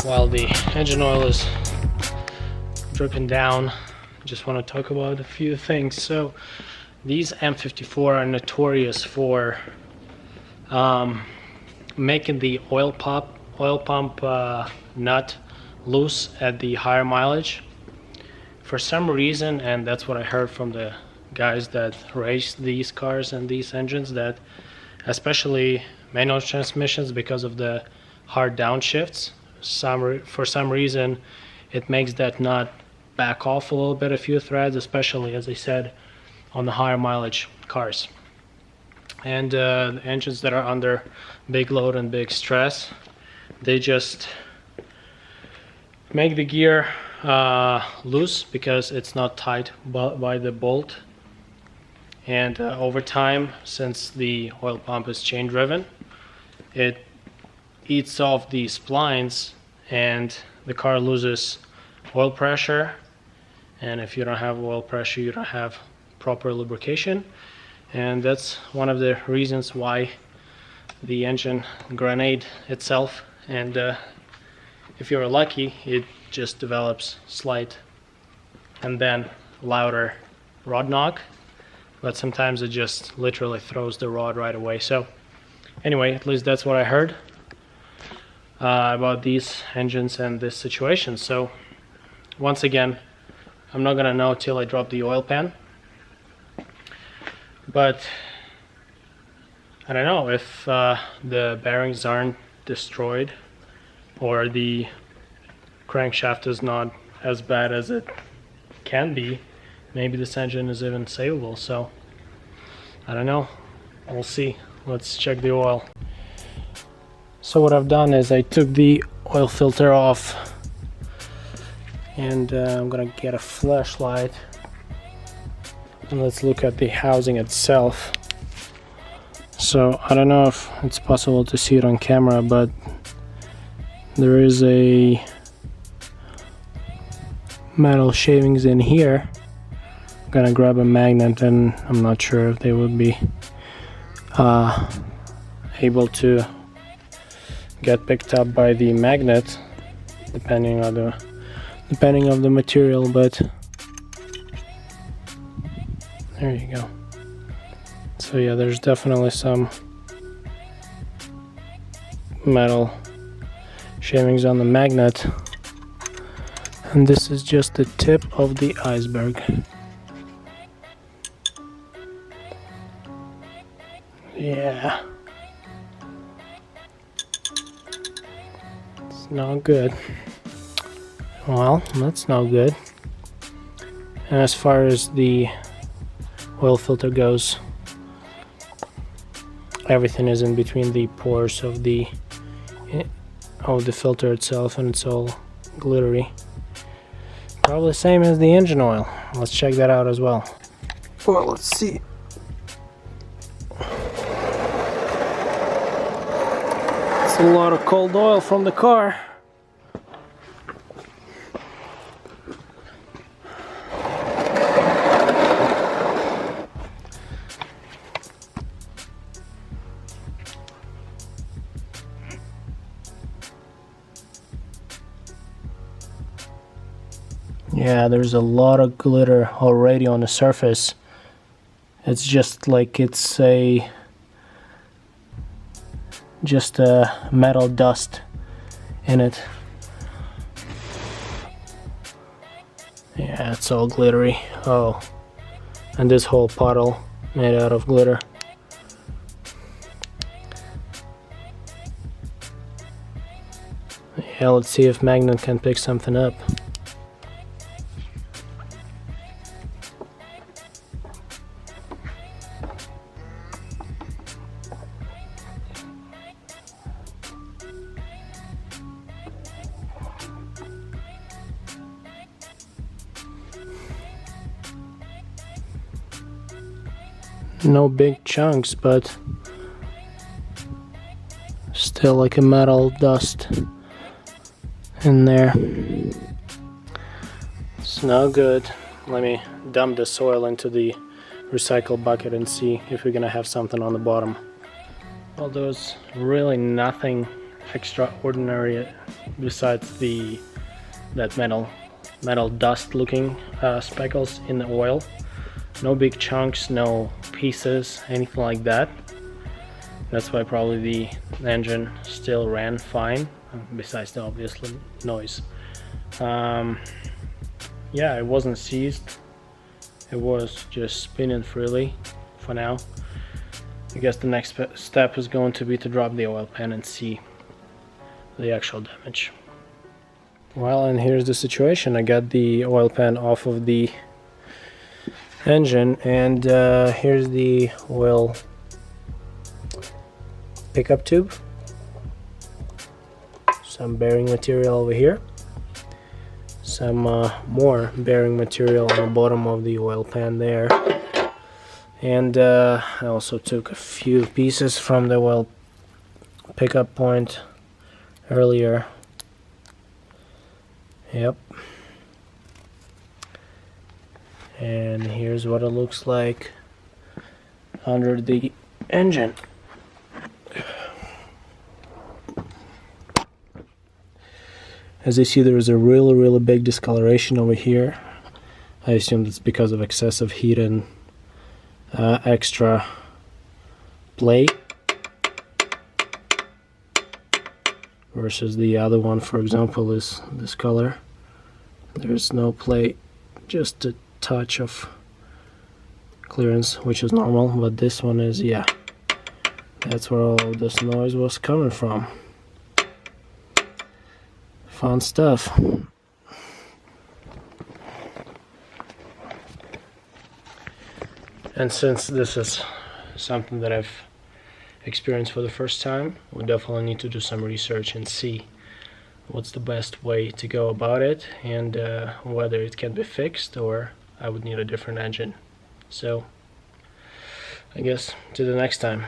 while the engine oil is dripping down, just want to talk about a few things. So these M54 are notorious for making the oil pump nut loose at the higher mileage. For some reason, and that's what I heard from the guys that race these cars and these engines, that especially manual transmissions, because of the hard downshifts, for some reason it makes that nut back off a little bit, a few threads, especially, as I said, on the higher mileage cars. And the engines that are under big load and big stress, they just make the gear loose because it's not tight by the bolt. And over time, since the oil pump is chain driven, it eats off the splines and the car loses oil pressure. And if you don't have oil pressure, you don't have proper lubrication. And that's one of the reasons why the engine grenade itself, and if you're lucky, it just develops slight and then louder rod knock, but sometimes it just literally throws the rod right away. So anyway, at least that's what I heard about these engines and this situation. So once again, I'm not gonna know till I drop the oil pan, but I don't know if the bearings aren't destroyed or the crankshaft is not as bad as it can be. Maybe this engine is even savable, so I don't know. We'll see. Let's check the oil. So what I've done is I took the oil filter off, and I'm gonna get a flashlight and let's look at the housing itself. So I don't know if it's possible to see it on camera, but there is a metal shavings in here. I'm gonna grab a magnet, and I'm not sure if they would be able to get picked up by the magnet, depending on the material, but there you go. So yeah, there's definitely some metal shavings on the magnet, and this is just the tip of the iceberg. Yeah, it's not good. Well, that's not good. And as far as the oil filter goes, everything is in between the pores of the filter itself, and it's all glittery. Probably the same as the engine oil. Let's check that out as well. Well, let's see. It's a lot of cold oil from the car. Yeah, there's a lot of glitter already on the surface. It's just like it's just a metal dust in it. Yeah, it's all glittery. Oh, and this whole puddle made out of glitter. Yeah, let's see if magnet can pick something up. No big chunks, but still like a metal dust in there. It's no good. Let me dump the soil into the recycle bucket and see if we're gonna have something on the bottom. Well, there's really nothing extraordinary besides that metal dust looking speckles in the oil. No big chunks, no pieces, anything like that. That's why probably the engine still ran fine, besides the obvious noise. Yeah, it wasn't seized. It was just spinning freely for now. I guess the next step is going to be to drop the oil pan and see the actual damage. Well, and here's the situation. I got the oil pan off of the engine, and here's the oil pickup tube. Some bearing material over here. Some more bearing material on the bottom of the oil pan there. And I also took a few pieces from the oil pickup point earlier. Yep. And here's what it looks like under the engine. As you see, there is a really big discoloration over here. I assume that's because of excessive heat and extra play, versus the other one, for example, is this color. There's no play, just a touch of clearance, which is normal, but this one is, yeah, that's where all of this noise was coming from. Fun stuff. And since this is something that I've experienced for the first time, we definitely need to do some research and see what's the best way to go about it, and whether it can be fixed or I would need a different engine. So I guess to the next time.